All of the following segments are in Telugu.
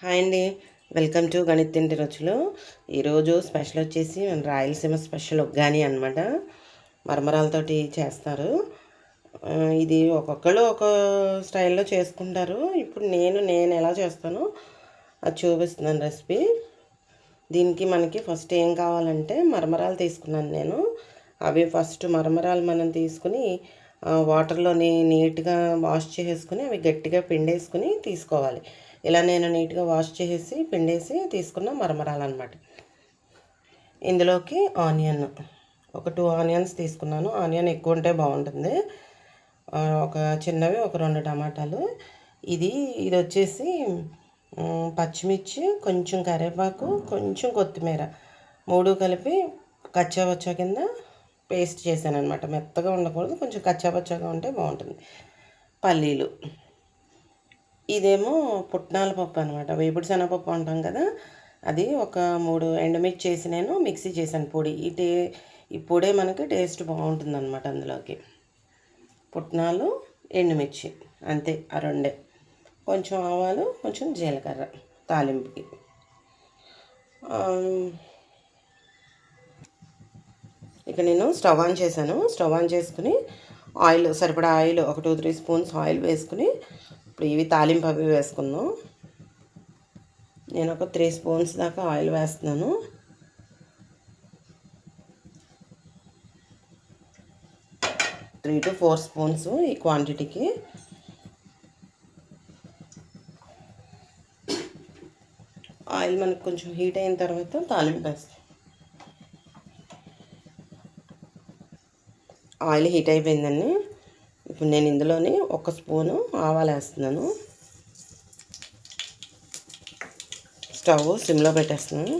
హాయ్ అండి. వెల్కమ్ టు గణితింటి రుచులు. ఈరోజు స్పెషల్ వచ్చేసి మన రాయలసీమ స్పెషల్ ఉగ్గాని అనమాట. మరమరాలతోటి చేస్తారు. ఇది ఒక్కొక్కళ్ళు ఒక స్టైల్లో చేసుకుంటారు. ఇప్పుడు నేను ఎలా చేస్తానో అది చూపిస్తున్నాను రెసిపీ. దీనికి మనకి ఫస్ట్ ఏం కావాలంటే మరమరాలు తీసుకున్నాను నేను. అవి ఫస్ట్ మరమరాలు మనం తీసుకుని వాటర్లోని నీట్గా వాష్ చేసుకుని అవి గట్టిగా పిండేసుకుని తీసుకోవాలి. ఇలా నేను నీట్గా వాష్ చేసి పిండేసి తీసుకున్న మరమరాలన్నమాట. ఇందులోకి ఆనియన్ ఒక 2 ఆనియన్స్ తీసుకున్నాను. ఆనియన్ ఎక్కువ ఉంటే బాగుంటుంది. ఒక చిన్నవి ఒక 2 టమాటాలు. ఇది వచ్చేసి పచ్చిమిర్చి, కొంచెం కరివేపాకు, కొంచెం కొత్తిమీర 3 కలిపి కచ్చాపచ్చా కింద పేస్ట్ చేశాను అనమాట. మెత్తగా ఉండకూడదు, కొంచెం కచ్చాపచ్చాగా ఉంటే బాగుంటుంది. పల్లీలు, ఇదేమో పుట్నాల పప్పు అనమాట. వేపుడు శనగపప్పు అంటాం కదా, అది ఒక 3 ఎండుమిర్చి చేసి నేను మిక్సీ చేశాను పొడి. ఈ పొడే మనకి టేస్ట్ బాగుంటుంది అనమాట. అందులోకి పుట్నాలు, ఎండుమిర్చి, అంతే ఆ రెండే. కొంచెం ఆవాలు, కొంచెం జీలకర్ర తాలింపుకి. ఇక నేను స్టవ్ ఆన్ చేశాను. స్టవ్ ఆన్ చేసుకుని ఆయిల్ సరిపడా ఆయిల్ ఒక 2-3 స్పూన్స్ ఆయిల్ వేసుకుని ఇప్పుడు ఇవి తాలింపు అవి వేసుకుందాం. నేను ఒక 3 స్పూన్స్ దాకా ఆయిల్ వేస్తున్నాను. త్రీ టు 4 స్పూన్స్ ఈ క్వాంటిటీకి. ఆయిల్ మనకు కొంచెం హీట్ అయిన తర్వాత తాలింపు వేస్తాం. ఆయిల్ హీట్ అయిపోయిందండి. ఇప్పుడు నేను ఇందులోని 1 స్పూను ఆవాలు వేస్తున్నాను. స్టవ్ సిమ్లో పెట్టేస్తున్నాను.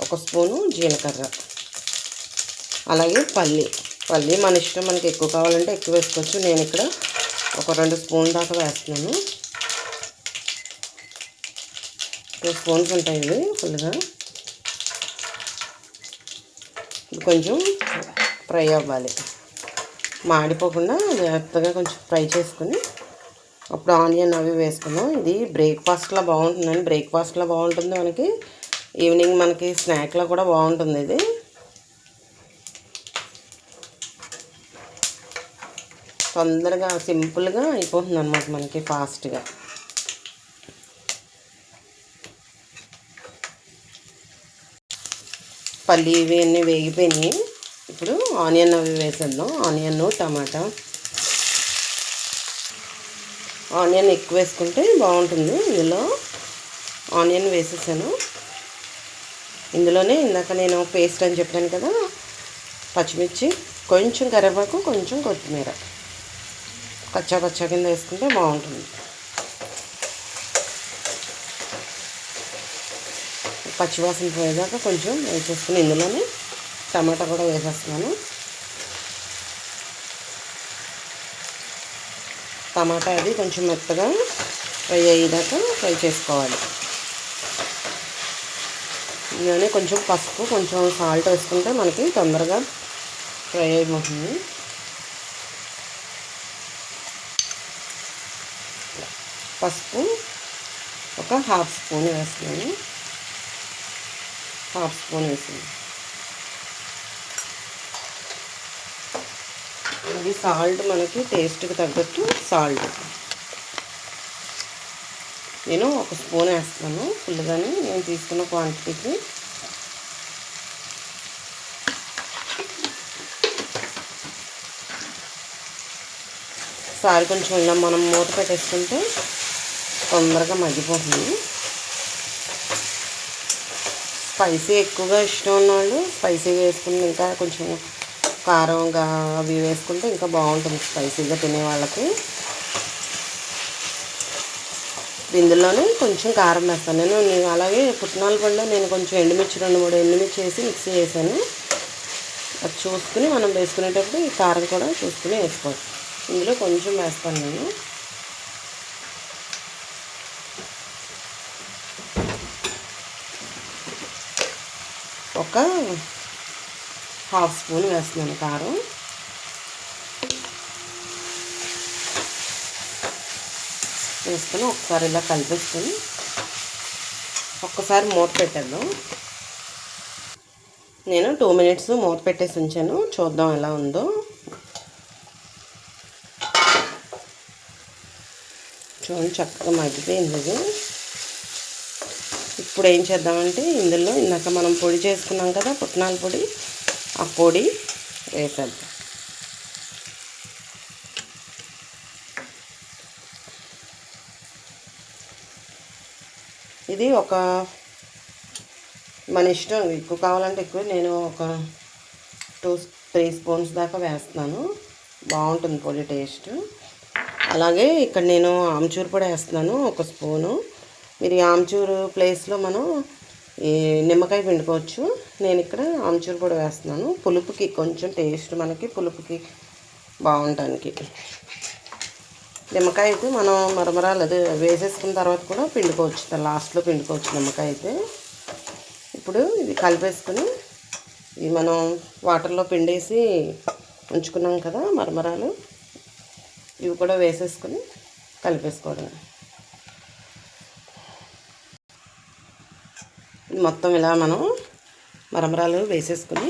1 స్పూను జీలకర్ర, అలాగే పల్లి మన ఇష్టం, మనకి ఎక్కువ కావాలంటే ఎక్కువ వేసుకోవచ్చు. నేను ఇక్కడ ఒక 2 స్పూన్ల దాకా వేస్తున్నాను. 2 స్పూన్స్ ఉంటాయి ఇవి ఫుల్గా. ఇది కొంచెం ఫ్రై అవ్వాలి, మాడిపోకుండా జాగ్రత్తగా కొంచెం ఫ్రై చేసుకుని అప్పుడు ఆనియన్ అవి వేసుకున్నాం. ఇది బ్రేక్ఫాస్ట్లో బాగుంటుందండి. బ్రేక్ఫాస్ట్లో బాగుంటుంది, మనకి ఈవినింగ్ మనకి స్నాక్లో కూడా బాగుంటుంది. ఇది తొందరగా సింపుల్గా అయిపోతుంది అనమాట మనకి ఫాస్ట్గా. పల్లి ఇవి అన్నీ వేగిపోయినాయి. ఇప్పుడు ఆనియన్ అవి వేసేద్దాం. ఆనియన్, టమాటా. ఆనియన్ ఎక్కువ వేసుకుంటే బాగుంటుంది. ఇందులో ఆనియన్ వేసేసాను. ఇందులోనే ఇందాక నేను పేస్ట్ అని చెప్పాను కదా, పచ్చిమిర్చి, కొంచెం కరివేపాకు, కొంచెం కొత్తిమీర కచ్చా కింద వేసుకుంటే బాగుంటుంది. పచ్చివాసన పోయేదాకా కొంచెం వేసేసుకుని ఇందులోనే టమాటా కూడా వేసేస్తున్నాను. టమాటా అది కొంచెం మెత్తగా ఫ్రై అయ్యేదాకా ఫ్రై చేసుకోవాలి. ఇందులోనే కొంచెం పసుపు, కొంచెం సాల్ట్ వేసుకుంటే మనకి తొందరగా ఫ్రై అయిపోతుంది. పసుపు ఒక 1/2 స్పూన్ వేస్తున్నాను. 1/2 స్పూన్ వేసాను. ఇది సాల్ట్ మనకి టేస్ట్కి తగ్గట్టు సాల్ట్ నేను 1 స్పూన్ వేస్తాను ఫుల్గానే, నేను తీసుకున్న క్వాంటిటీకి. సారి కొంచెం ఇలా మనం మూత పెట్టేసుకుంటే తొందరగా మగ్గిపోతుంది. స్పైసీ ఎక్కువగా ఇష్టం ఉన్నవాళ్ళు స్పైసీగా వేసుకుని, ఇంకా కొంచెం కారంగా అవి వేసుకుంటే ఇంకా బాగుంటుంది స్పైసీగా తినే వాళ్ళకి. ఇందులోనే కొంచెం కారం వేస్తాను నేను. అలాగే పుట్నాల పళ్ళు నేను కొంచెం ఎండుమిర్చి 2-3 ఎండుమిర్చి వేసి మిక్సీ చేశాను. అది చూసుకుని మనం వేసుకునేటప్పుడు ఈ కారం కూడా చూసుకుని వేసుకోవచ్చు. ఇందులో కొంచెం వేస్తాను నేను. ఒక 1/2 స్పూన్ వేస్తున్నాను కారం. వేసుకొని ఒకసారి ఇలా కలిపేసుకొని ఒక్కసారి మూత పెట్టేద్దాం. నేను 2 మినిట్స్ మూత పెట్టేసి ఉంచాను. చూద్దాం ఎలా ఉందో. చూడండి చక్కగా మగ్గిపోయింది ఇది. ఇప్పుడు ఏం చేద్దామంటే ఇందులో ఇందాక మనం పొడి చేసుకున్నాం కదా పుట్నాల పొడి, ఆ పొడి వేసేద్దాం. ఇది ఒక మన ఇష్టం, ఎక్కువ కావాలంటే ఎక్కువ, నేను ఒక 2-3 స్పూన్స్ దాకా వేస్తున్నాను. బాగుంటుంది పొడి టేస్ట్. అలాగే ఇక్కడ నేను ఆమ్చూరు పొడి వేస్తున్నాను 1 స్పూను. మీరు ఈ ఆమ్చూరు ప్లేస్లో మనం ఈ నిమ్మకాయ పిండుకోవచ్చు. నేను ఇక్కడ ఆమ్చూరు పొడి వేస్తున్నాను. పులుపుకి కొంచెం టేస్ట్, మనకి పులుపుకి బాగుంటానికి. నిమ్మకాయ అయితే మనం మరమరాలు అది వేసేసుకున్న తర్వాత కూడా పిండుకోవచ్చు, లాస్ట్లో పిండుకోవచ్చు నిమ్మకాయ అయితే. ఇప్పుడు ఇది కలిపేసుకుని ఇది మనం వాటర్లో పిండేసి ఉంచుకున్నాం కదా మరమరాలు, ఇవి కూడా వేసేసుకొని కలిపేసుకోవడం. మొత్తం ఇలా మనం మరమరాలు వేసేసుకుని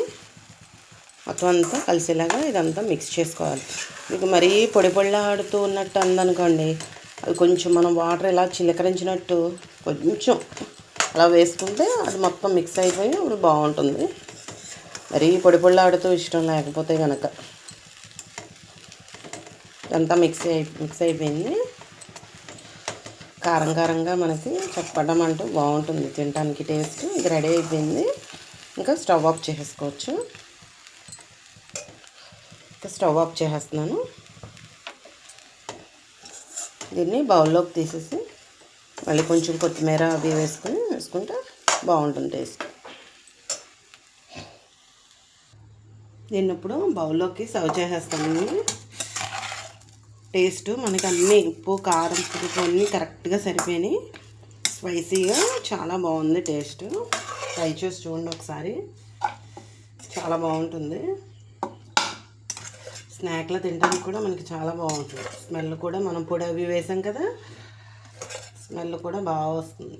మొత్తం అంతా కలిసేలాగా ఇదంతా మిక్స్ చేసుకోవాలి. మీకు మరీ పొడి పొడిలాడుతూ ఉన్నట్టు అందనుకోండి, అది కొంచెం మనం వాటర్ ఇలా చిలకరించినట్టు కొంచెం అలా వేసుకుంటే అది మొత్తం మిక్స్ అయిపోయి అప్పుడు బాగుంటుంది. మరీ పొడి పొడిలాడుతూ ఇష్టం లేకపోతే కనుక. ఇదంతా మిక్స్ అయిపోయింది. కారం కారంగా మనకి చప్పడం అంటూ బాగుంటుంది తినడానికి టేస్ట్. ఇది రెడీ అయిపోయింది. ఇంకా స్టవ్ ఆఫ్ చేసేసుకోవచ్చు. ఇంకా స్టవ్ ఆఫ్ చేసేస్తున్నాను. దీన్ని బౌల్లోకి తీసేసి మళ్ళీ కొంచెం కొత్తిమీర అవి వేసుకుంటే బాగుంటుంది టేస్ట్. దీన్ని ఇప్పుడు బౌల్లోకి సర్వ్ చేసేస్తాను. టేస్ట్ మనకి అన్నీ ఉప్పు కారం పులుపు అన్నీ కరెక్ట్గా సరిపోయినాయి. స్పైసీగా చాలా బాగుంది టేస్ట్. ట్రై చేసి చూడండి ఒకసారి, చాలా బాగుంటుంది. స్నాక్లో తినడానికి కూడా మనకి చాలా బాగుంటుంది. స్మెల్ కూడా మనం పొడి అవి వేసాం కదా, స్మెల్ కూడా బాగా వస్తుంది.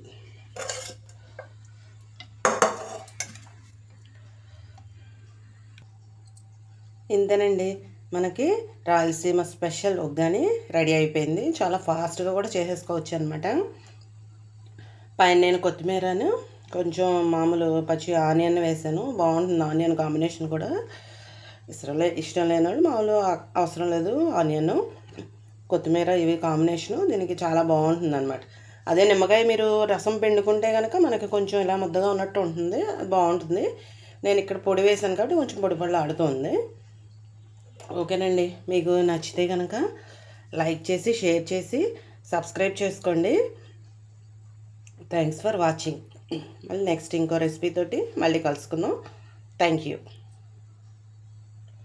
ఇంతేనండి, మనకి రాయలసీమ స్పెషల్ ఉగ్గాని రెడీ అయిపోయింది. చాలా ఫాస్ట్గా కూడా చేసేసుకోవచ్చు అనమాట. పైన నేను కొత్తిమీరను కొంచెం మామూలు పచ్చి ఆనియన్ వేసాను. బాగుంటుంది ఆనియన్ కాంబినేషన్ కూడా. ఇష్టం లేని వాళ్ళు మామూలు అవసరం లేదు. ఆనియన్ కొత్తిమీర ఇవి కాంబినేషను దీనికి చాలా బాగుంటుంది అనమాట. అదే నిమ్మకాయ మీరు రసం పిండుకుంటే కనుక మనకి కొంచెం ఇలా ముద్దగా ఉన్నట్టు ఉంటుంది, అది బాగుంటుంది. నేను ఇక్కడ పొడి వేసాను కాబట్టి కొంచెం పొడి పొడిలా ఆడుతుంది. ఓకేనండి, మీకు నచ్చితే కనుక లైక్ చేసి షేర్ చేసి సబ్స్క్రైబ్ చేసుకోండి. Thanks for watching. మళ్ళీ నెక్స్ట్ ఇంకో రెసిపీ తోటి మళ్ళీ కలుసుకుందాం. Thank you.